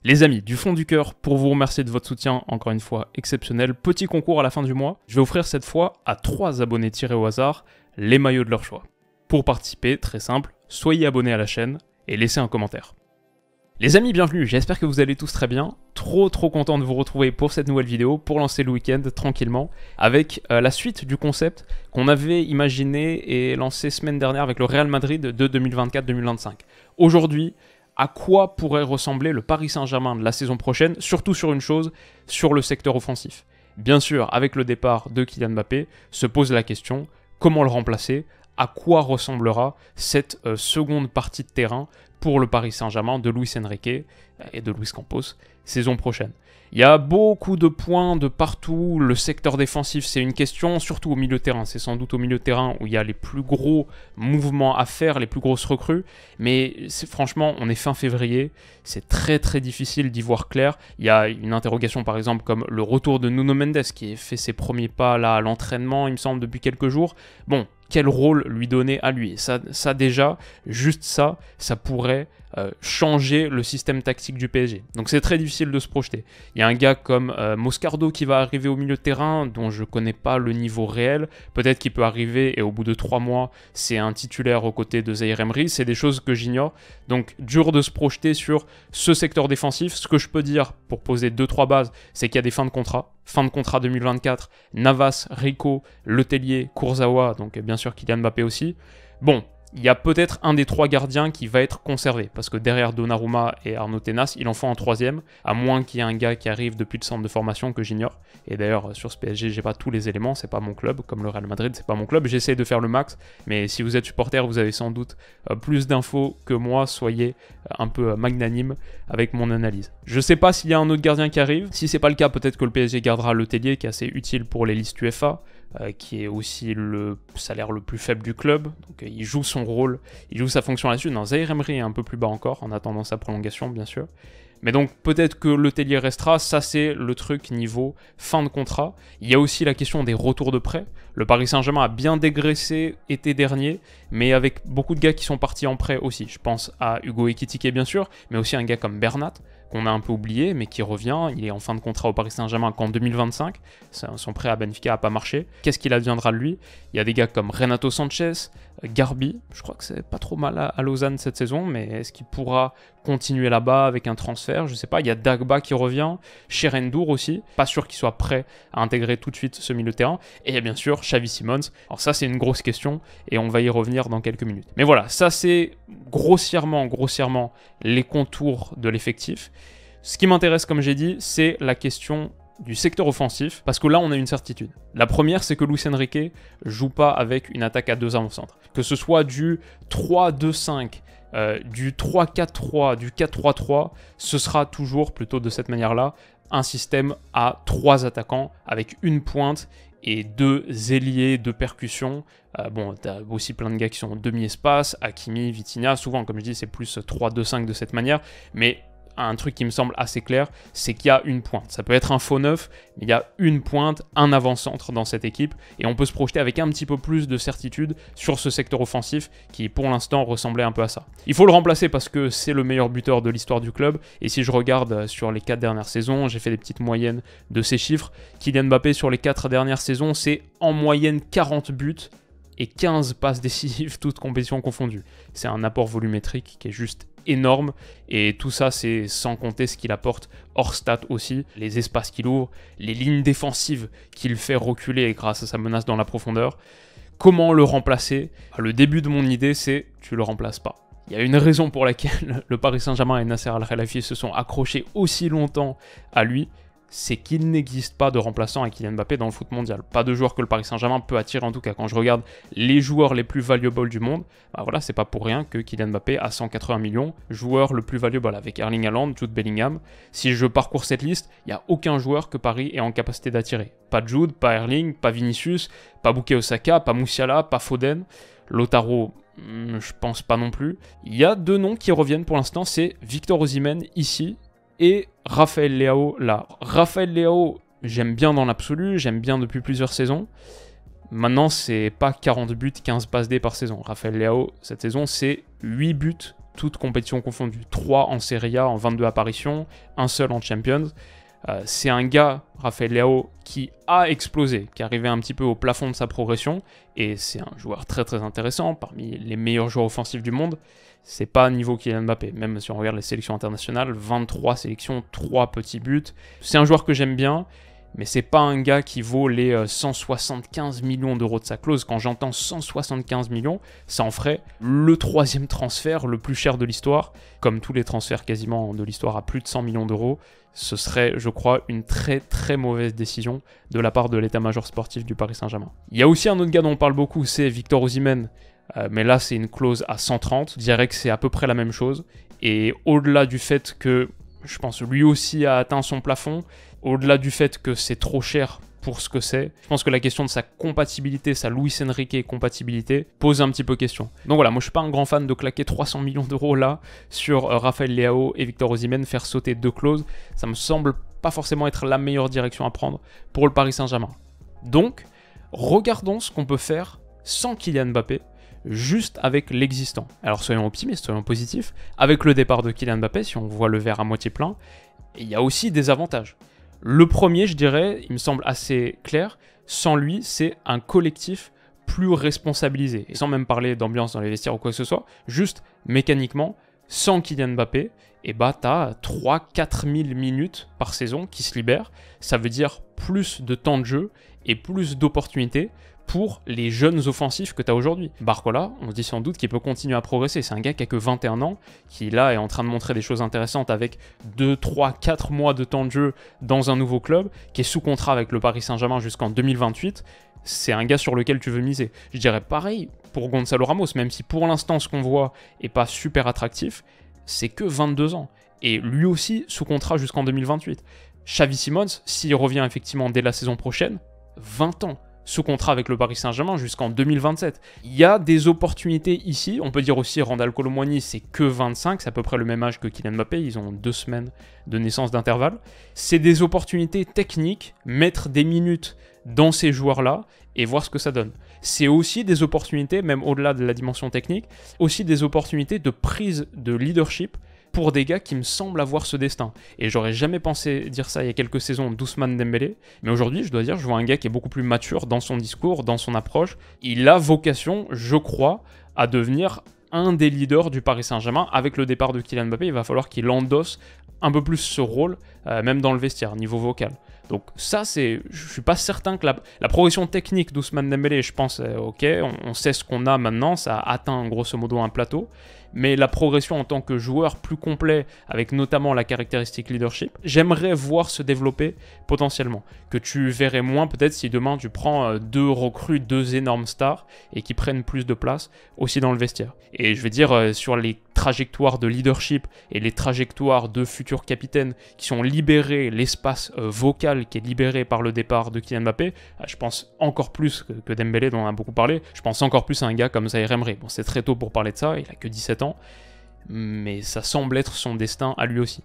Les amis, du fond du cœur, pour vous remercier de votre soutien, encore une fois exceptionnel, petit concours à la fin du mois. Je vais offrir cette fois à 3 abonnés tirés au hasard les maillots de leur choix. Pour participer, très simple, soyez abonnés à la chaîne et laissez un commentaire. Les amis, bienvenue, j'espère que vous allez tous très bien. Trop content de vous retrouver pour cette nouvelle vidéo, pour lancer le week-end tranquillement, avec la suite du concept qu'on avait imaginé et lancé semaine dernière avec le Real Madrid de 2024-2025. Aujourd'hui, à quoi pourrait ressembler le Paris Saint-Germain de la saison prochaine, surtout sur une chose, sur le secteur offensif. Bien sûr, avec le départ de Kylian Mbappé, se pose la question, comment le remplacer ? À quoi ressemblera cette seconde partie de terrain pour le Paris Saint-Germain de Luis Enrique et de Luis Campos saison prochaine. Il y a beaucoup de points de partout, le secteur défensif c'est une question, surtout au milieu de terrain, c'est sans doute au milieu de terrain où il y a les plus gros mouvements à faire, les plus grosses recrues, mais franchement on est fin février, c'est très difficile d'y voir clair. Il y a une interrogation par exemple comme le retour de Nuno Mendes qui a fait ses premiers pas là à l'entraînement il me semble depuis quelques jours. Bon, quel rôle lui donner à lui? Ça déjà, juste ça pourrait changer le système tactique du PSG. Donc c'est très difficile de se projeter. Il y a un gars comme Moscardo qui va arriver au milieu de terrain, dont je ne connais pas le niveau réel. Peut-être qu'il peut arriver et au bout de 3 mois, c'est un titulaire aux côtés de Zaïre Emery. C'est des choses que j'ignore. Donc dur de se projeter sur ce secteur défensif. Ce que je peux dire pour poser 2-3 bases, c'est qu'il y a des fins de contrat. Fin de contrat 2024, Navas, Rico, Letellier, Kurzawa, donc bien sûr Kylian Mbappé aussi. Bon, il y a peut-être un des 3 gardiens qui va être conservé, parce que derrière Donnarumma et Arnaud Tenas, il en faut un 3e, à moins qu'il y ait un gars qui arrive depuis le centre de formation que j'ignore. Et d'ailleurs, sur ce PSG, j'ai pas tous les éléments, c'est pas mon club, comme le Real Madrid, c'est pas mon club, j'essaie de faire le max, mais si vous êtes supporter, vous avez sans doute plus d'infos que moi, soyez un peu magnanime avec mon analyse. Je sais pas s'il y a un autre gardien qui arrive, si c'est pas le cas, peut-être que le PSG gardera Letellier, qui est assez utile pour les listes UEFA, qui est aussi le salaire le plus faible du club, donc il joue son rôle, il joue sa fonction là-dessus. Non, Zaïre Emery est un peu plus bas encore, en attendant sa prolongation bien sûr. Mais donc peut-être que Letellier restera, ça c'est le truc niveau fin de contrat. Il y a aussi la question des retours de prêt. Le Paris Saint-Germain a bien dégraissé été dernier, mais avec beaucoup de gars qui sont partis en prêt aussi. Je pense à Hugo Ekitike bien sûr, mais aussi un gars comme Bernat, qu'on a un peu oublié, mais qui revient. Il est en fin de contrat au Paris Saint-Germain qu'en 2025. Son prêt à Benfica n'a pas marché. Qu'est-ce qu'il adviendra de lui? Il y a des gars comme Renato Sanchez, Garbi, je crois que c'est pas trop mal à Lausanne cette saison, mais est-ce qu'il pourra continuer là-bas avec un transfert? Je sais pas. Il y a Dagba qui revient, Cherendour aussi, pas sûr qu'il soit prêt à intégrer tout de suite ce milieu de terrain, et il y a bien sûr Xavi Simons. Alors ça c'est une grosse question, et on va y revenir dans quelques minutes. Mais voilà, ça c'est grossièrement les contours de l'effectif. Ce qui m'intéresse, comme j'ai dit, c'est la question du secteur offensif, parce que là on a une certitude. La première, c'est que Luis Enrique joue pas avec une attaque à 2 avant-centres. Que ce soit du 3-2-5, du 3-4-3, du 4-3-3, ce sera toujours, plutôt de cette manière-là, un système à 3 attaquants avec une pointe et 2 ailiers de percussion. Bon, t'as aussi plein de gars qui sont en demi-espace, Hakimi, Vitinha, souvent, comme je dis, c'est plus 3-2-5 de cette manière, mais un truc qui me semble assez clair, c'est qu'il y a une pointe. Ça peut être un faux neuf, mais il y a une pointe, un avant-centre dans cette équipe, et on peut se projeter avec un petit peu plus de certitude sur ce secteur offensif qui, pour l'instant, ressemblait un peu à ça. Il faut le remplacer parce que c'est le meilleur buteur de l'histoire du club, et si je regarde sur les 4 dernières saisons, j'ai fait des petites moyennes de ces chiffres, Kylian Mbappé sur les 4 dernières saisons, c'est en moyenne 40 buts, et 15 passes décisives, toutes compétitions confondues. C'est un apport volumétrique qui est juste énorme, et tout ça c'est sans compter ce qu'il apporte hors stats aussi, les espaces qu'il ouvre, les lignes défensives qu'il fait reculer grâce à sa menace dans la profondeur. Comment le remplacer? Le début de mon idée c'est tu le remplaces pas. Il y a une raison pour laquelle le Paris Saint-Germain et Nasser Al-Khelaifi se sont accrochés aussi longtemps à lui, c'est qu'il n'existe pas de remplaçant à Kylian Mbappé dans le foot mondial. Pas de joueur que le Paris Saint-Germain peut attirer, en tout cas. Quand je regarde les joueurs les plus valuables du monde, bah voilà, c'est pas pour rien que Kylian Mbappé a 180 millions, joueur le plus valuable avec Erling Haaland, Jude Bellingham. Si je parcours cette liste, il n'y a aucun joueur que Paris est en capacité d'attirer. Pas Jude, pas Erling, pas Vinicius, pas Bukayo Saka, pas Musiala, pas Foden, Lautaro, je pense pas non plus. Il y a 2 noms qui reviennent pour l'instant, c'est Victor Osimhen ici, et Raphaël Leao là. Raphaël Leao, j'aime bien dans l'absolu, j'aime bien depuis plusieurs saisons. Maintenant, c'est pas 40 buts, 15 passes D par saison. Raphaël Leao, cette saison, c'est 8 buts, toutes compétitions confondues. 3 en Serie A en 22 apparitions, un seul en Champions. C'est un gars, Rafael Leao, qui a explosé, qui est arrivé un petit peu au plafond de sa progression, et c'est un joueur très très intéressant, parmi les meilleurs joueurs offensifs du monde. C'est pas niveau Kylian Mbappé, même si on regarde les sélections internationales, 23 sélections, 3 petits buts. C'est un joueur que j'aime bien, mais c'est pas un gars qui vaut les 175 millions d'euros de sa clause. Quand j'entends 175 millions, ça en ferait le 3e transfert le plus cher de l'histoire. Comme tous les transferts quasiment de l'histoire à plus de 100 millions d'euros, ce serait, je crois, une très très mauvaise décision de la part de l'état-major sportif du Paris Saint-Germain. Il y a aussi un autre gars dont on parle beaucoup, c'est Victor Osimhen. Mais là, c'est une clause à 130. Je dirais que c'est à peu près la même chose. Et au-delà du fait que, je pense, lui aussi a atteint son plafond, au-delà du fait que c'est trop cher pour ce que c'est, je pense que la question de sa compatibilité, sa Luis Enrique compatibilité, pose un petit peu question. Donc voilà, moi je suis pas un grand fan de claquer 300 millions d'euros là sur Rafael Leao et Victor Osimhen, faire sauter 2 clauses, ça me semble pas forcément être la meilleure direction à prendre pour le Paris Saint-Germain. Donc, regardons ce qu'on peut faire sans Kylian Mbappé, juste avec l'existant. Alors soyons optimistes, soyons positifs, avec le départ de Kylian Mbappé, si on voit le verre à moitié plein, il y a aussi des avantages. Le premier, je dirais, il me semble assez clair, sans lui, c'est un collectif plus responsabilisé. Et sans même parler d'ambiance dans les vestiaires ou quoi que ce soit, juste mécaniquement, sans Kylian Mbappé, et bah t'as 3-4 000 minutes par saison qui se libèrent. Ça veut dire plus de temps de jeu et plus d'opportunités pour les jeunes offensifs que tu as aujourd'hui. Barcola, on se dit sans doute qu'il peut continuer à progresser. C'est un gars qui a que 21 ans, qui là est en train de montrer des choses intéressantes avec 2, 3, 4 mois de temps de jeu dans un nouveau club, qui est sous contrat avec le Paris Saint-Germain jusqu'en 2028. C'est un gars sur lequel tu veux miser. Je dirais pareil pour Gonzalo Ramos, même si pour l'instant ce qu'on voit est pas super attractif, c'est que 22 ans. Et lui aussi sous contrat jusqu'en 2028. Xavi Simons, s'il revient effectivement dès la saison prochaine, 20 ans. Sous contrat avec le Paris Saint-Germain jusqu'en 2027. Il y a des opportunités ici. On peut dire aussi Randal Kolo Muani, c'est que 25, c'est à peu près le même âge que Kylian Mbappé, ils ont 2 semaines de naissance d'intervalle. C'est des opportunités techniques, mettre des minutes dans ces joueurs-là et voir ce que ça donne. C'est aussi des opportunités, même au-delà de la dimension technique, aussi des opportunités de prise de leadership pour des gars qui me semblent avoir ce destin. Et j'aurais jamais pensé dire ça il y a quelques saisons d'Ousmane Dembélé, mais aujourd'hui, je dois dire, je vois un gars qui est beaucoup plus mature dans son discours, dans son approche. Il a vocation, je crois, à devenir un des leaders du Paris Saint-Germain. Avec le départ de Kylian Mbappé, il va falloir qu'il endosse un peu plus ce rôle, même dans le vestiaire, niveau vocal. Donc ça, je suis pas certain que la progression technique d'Ousmane Dembélé, je pense, ok, on sait ce qu'on a maintenant, ça a atteint grosso modo un plateau, mais la progression en tant que joueur plus complet, avec notamment la caractéristique leadership, j'aimerais voir se développer potentiellement, que tu verrais moins peut-être si demain tu prends 2 recrues, 2 énormes stars, et qui prennent plus de place aussi dans le vestiaire. Et je vais dire, sur les trajectoires de leadership et les trajectoires de futurs capitaines qui sont libérés, l'espace vocal qui est libéré par le départ de Kylian Mbappé, je pense encore plus que Dembélé dont on a beaucoup parlé, je pense encore plus à un gars comme Zaïre Emery. Bon, c'est très tôt pour parler de ça, il a que 17 ans, mais ça semble être son destin à lui aussi.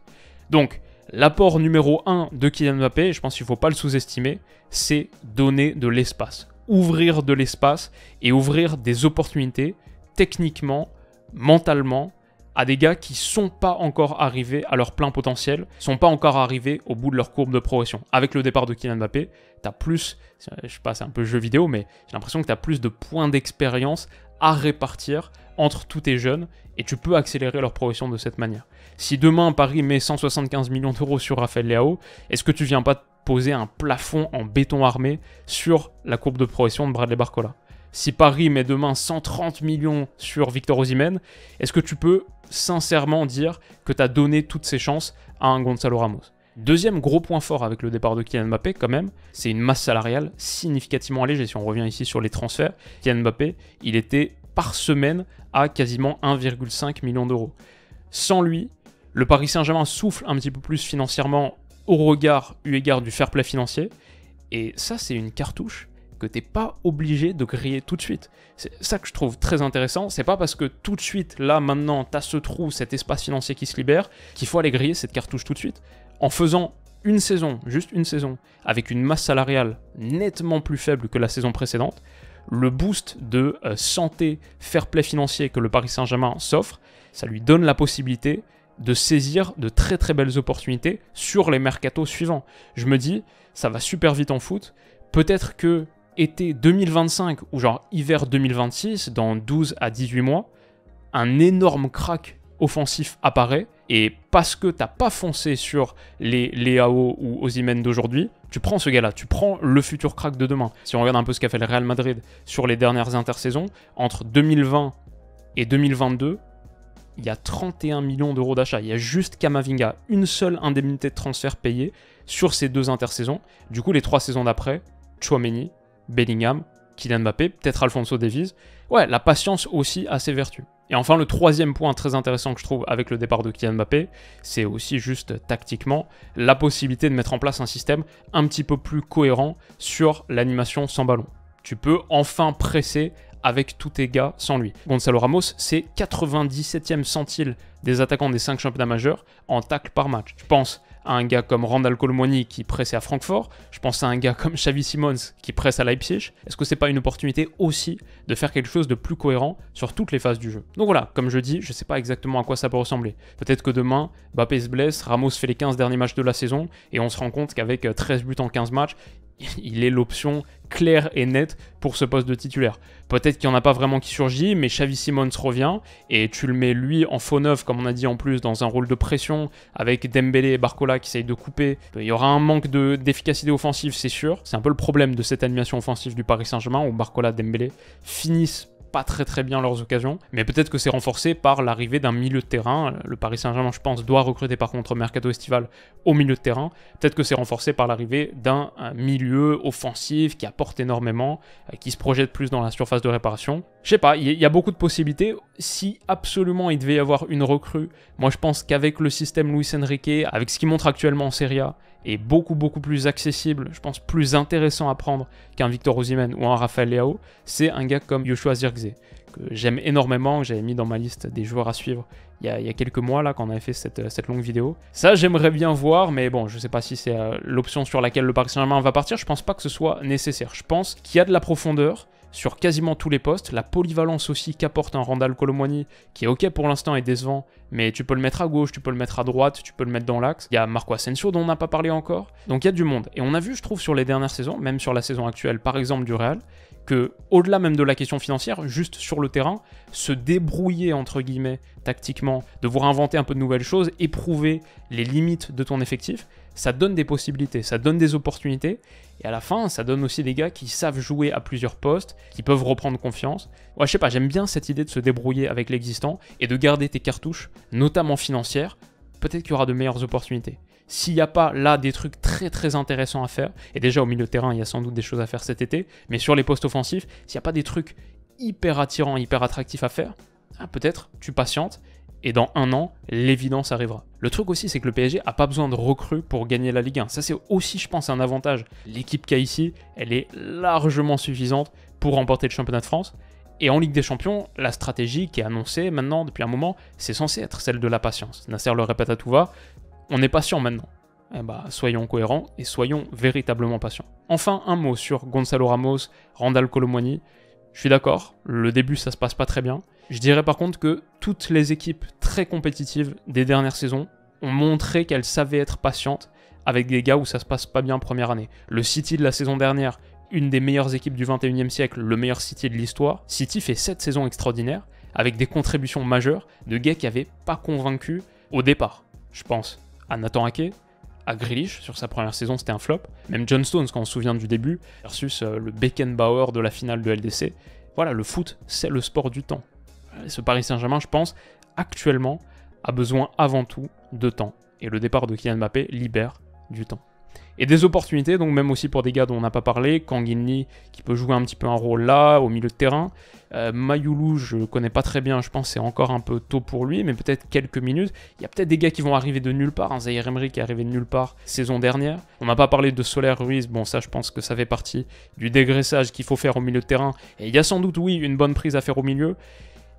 Donc, l'apport numéro 1 de Kylian Mbappé, je pense qu'il ne faut pas le sous-estimer, c'est donner de l'espace. Ouvrir de l'espace et ouvrir des opportunités techniquement, mentalement, à des gars qui sont pas encore arrivés à leur plein potentiel, sont pas encore arrivés au bout de leur courbe de progression. Avec le départ de Kylian Mbappé, tu as plus, je sais pas, c'est un peu jeu vidéo, mais j'ai l'impression que tu as plus de points d'expérience à répartir entre tous tes jeunes et tu peux accélérer leur progression de cette manière. Si demain Paris met 175 millions d'euros sur Rafael Leao, est-ce que tu viens pas poser un plafond en béton armé sur la courbe de progression de Bradley Barcola ? Si Paris met demain 130 millions sur Victor Osimhen, est-ce que tu peux sincèrement dire que tu as donné toutes ses chances à un Gonzalo Ramos ? Deuxième gros point fort avec le départ de Kylian Mbappé, quand même, c'est une masse salariale significativement allégée. Si on revient ici sur les transferts, Kylian Mbappé, il était par semaine à quasiment 1,5 million d'euros. Sans lui, le Paris Saint-Germain souffle un petit peu plus financièrement eu égard du fair play financier. Et ça, c'est une cartouche que t'es pas obligé de griller tout de suite. C'est ça que je trouve très intéressant, c'est pas parce que tout de suite, là, maintenant, t'as ce trou, cet espace financier qui se libère, qu'il faut aller griller cette cartouche tout de suite. En faisant une saison, juste une saison, avec une masse salariale nettement plus faible que la saison précédente, le boost de santé, fair play financier que le Paris Saint-Germain s'offre, ça lui donne la possibilité de saisir de très très belles opportunités sur les mercatos suivants. Je me dis, ça va super vite en foot, peut-être que été 2025 ou genre hiver 2026, dans 12 à 18 mois, un énorme crack offensif apparaît, et parce que t'as pas foncé sur les Leao ou Osimhen d'aujourd'hui, tu prends ce gars-là, tu prends le futur crack de demain. Si on regarde un peu ce qu'a fait le Real Madrid sur les dernières intersaisons, entre 2020 et 2022, il y a 31 millions d'euros d'achat. Il y a juste Camavinga, une seule indemnité de transfert payée sur ces 2 intersaisons. Du coup, les 3 saisons d'après, Tchouaméni, Bellingham, Kylian Mbappé, peut-être Alphonso Davies. Ouais, la patience aussi a ses vertus. Et enfin, le 3e point très intéressant que je trouve avec le départ de Kylian Mbappé, c'est aussi juste tactiquement la possibilité de mettre en place un système un petit peu plus cohérent sur l'animation sans ballon. Tu peux enfin presser avec tous tes gars sans lui. Gonzalo Ramos, c'est 97e centile des attaquants des 5 championnats majeurs en tacle par match. Je pense à un gars comme Randal Colomwani qui pressait à Francfort, je pense à un gars comme Xavi Simons qui presse à Leipzig. Est-ce que c'est pas une opportunité aussi de faire quelque chose de plus cohérent sur toutes les phases du jeu? Donc voilà, comme je dis, je sais pas exactement à quoi ça peut ressembler. Peut-être que demain, Mbappé se blesse, Ramos fait les 15 derniers matchs de la saison et on se rend compte qu'avec 13 buts en 15 matchs, il est l'option claire et nette pour ce poste de titulaire. Peut-être qu'il n'y en a pas vraiment qui surgit, mais Xavi Simons revient, et tu le mets lui en faux neuf, comme on a dit en plus, dans un rôle de pression, avec Dembélé et Barcola qui essayent de couper. Il y aura un manque d'efficacité offensive, c'est sûr. C'est un peu le problème de cette animation offensive du Paris Saint-Germain, où Barcola et Dembélé finissent pas très bien leurs occasions, mais peut-être que c'est renforcé par l'arrivée d'un milieu de terrain. Le Paris Saint-Germain, je pense, doit recruter par contre mercato estival au milieu de terrain. Peut-être que c'est renforcé par l'arrivée d'un milieu offensif qui apporte énormément, qui se projette plus dans la surface de réparation. Je sais pas, il y a beaucoup de possibilités. Si absolument il devait y avoir une recrue, moi je pense qu'avec le système Luis Enrique, avec ce qu'il montre actuellement en Serie A, est beaucoup plus accessible, je pense plus intéressant à prendre qu'un Victor Osimhen ou un Rafael Leao, c'est un gars comme Joshua Zirkzee, que j'aime énormément, que j'avais mis dans ma liste des joueurs à suivre il y a quelques mois là quand on avait fait cette longue vidéo. Ça j'aimerais bien voir, mais bon, je sais pas si c'est l'option sur laquelle le Paris Saint-Germain va partir, je pense pas que ce soit nécessaire. Je pense qu'il y a de la profondeur sur quasiment tous les postes, la polyvalence aussi qu'apporte un Randal Colomwani, qui est ok pour l'instant et décevant, mais tu peux le mettre à gauche, tu peux le mettre à droite, tu peux le mettre dans l'axe. Il y a Marco Asensio dont on n'a pas parlé encore, donc il y a du monde. Et on a vu, je trouve, sur les dernières saisons, même sur la saison actuelle, par exemple du Real, que au-delà même de la question financière, juste sur le terrain, se débrouiller entre guillemets tactiquement, devoir inventer un peu de nouvelles choses, éprouver les limites de ton effectif, ça donne des possibilités, ça donne des opportunités, et à la fin, ça donne aussi des gars qui savent jouer à plusieurs postes, qui peuvent reprendre confiance. Ouais, je sais pas, j'aime bien cette idée de se débrouiller avec l'existant et de garder tes cartouches, notamment financières. Peut-être qu'il y aura de meilleures opportunités. S'il n'y a pas là des trucs très intéressants à faire, et déjà au milieu de terrain, il y a sans doute des choses à faire cet été, mais sur les postes offensifs, s'il n'y a pas des trucs hyper attirants, hyper attractifs à faire, peut-être tu patientes, et dans 1 an, l'évidence arrivera. Le truc aussi, c'est que le PSG a pas besoin de recrues pour gagner la Ligue 1. Ça, c'est aussi, je pense, un avantage. L'équipe qu'il y a ici, elle est largement suffisante pour remporter le championnat de France. Et en Ligue des Champions, la stratégie qui est annoncée maintenant depuis un moment, c'est censé être celle de la patience. Nasser le répète à tout va, on est patient maintenant. Soyons cohérents et soyons véritablement patients. Enfin, un mot sur Gonzalo Ramos, Randal Colomwani. Je suis d'accord, le début ça se passe pas très bien. Je dirais par contre que toutes les équipes très compétitives des dernières saisons ont montré qu'elles savaient être patientes avec des gars où ça se passe pas bien en première année. Le City de la saison dernière, une des meilleures équipes du 21e siècle, le meilleur City de l'histoire. City fait 7 saisons extraordinaires avec des contributions majeures de gars qui n'avaient pas convaincu au départ. Je pense à Nathan Ake, à Grealish, sur sa première saison c'était un flop. Même John Stones, quand on se souvient du début, versus le Beckenbauer de la finale de LDC. Voilà, le foot, c'est le sport du temps. Ce Paris Saint-Germain, je pense, actuellement, a besoin avant tout de temps. Et le départ de Kylian Mbappé libère du temps. Et des opportunités, donc même aussi pour des gars dont on n'a pas parlé, Kang In Lee qui peut jouer un petit peu un rôle là, au milieu de terrain. Mayoulou, je le connais pas très bien, je pense que c'est encore un peu tôt pour lui, mais peut-être quelques minutes. Il y a peut-être des gars qui vont arriver de nulle part, Zahir Emery qui est arrivé de nulle part saison dernière. On n'a pas parlé de Soler Ruiz, bon ça je pense que ça fait partie du dégraissage qu'il faut faire au milieu de terrain. Et il y a sans doute, oui, une bonne prise à faire au milieu.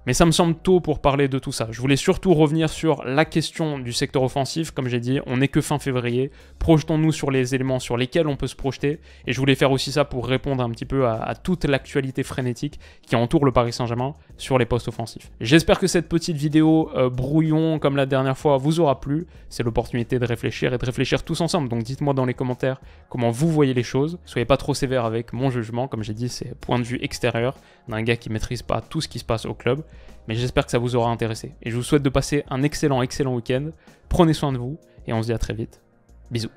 Mais ça me semble tôt pour parler de tout ça. Je voulais surtout revenir sur la question du secteur offensif. Comme j'ai dit, on n'est que fin février. projetons-nous sur les éléments sur lesquels on peut se projeter. Et je voulais faire aussi ça pour répondre un petit peu à toute l'actualité frénétique qui entoure le Paris Saint-Germain sur les postes offensifs. J'espère que cette petite vidéo brouillon comme la dernière fois vous aura plu. C'est l'opportunité de réfléchir et de réfléchir tous ensemble. Donc dites-moi dans les commentaires comment vous voyez les choses. Soyez pas trop sévère avec mon jugement. Comme j'ai dit, c'est point de vue extérieur d'un gars qui maîtrise pas tout ce qui se passe au club. Mais j'espère que ça vous aura intéressé. Et je vous souhaite de passer un excellent week-end. Prenez soin de vous et on se dit à très vite. Bisous.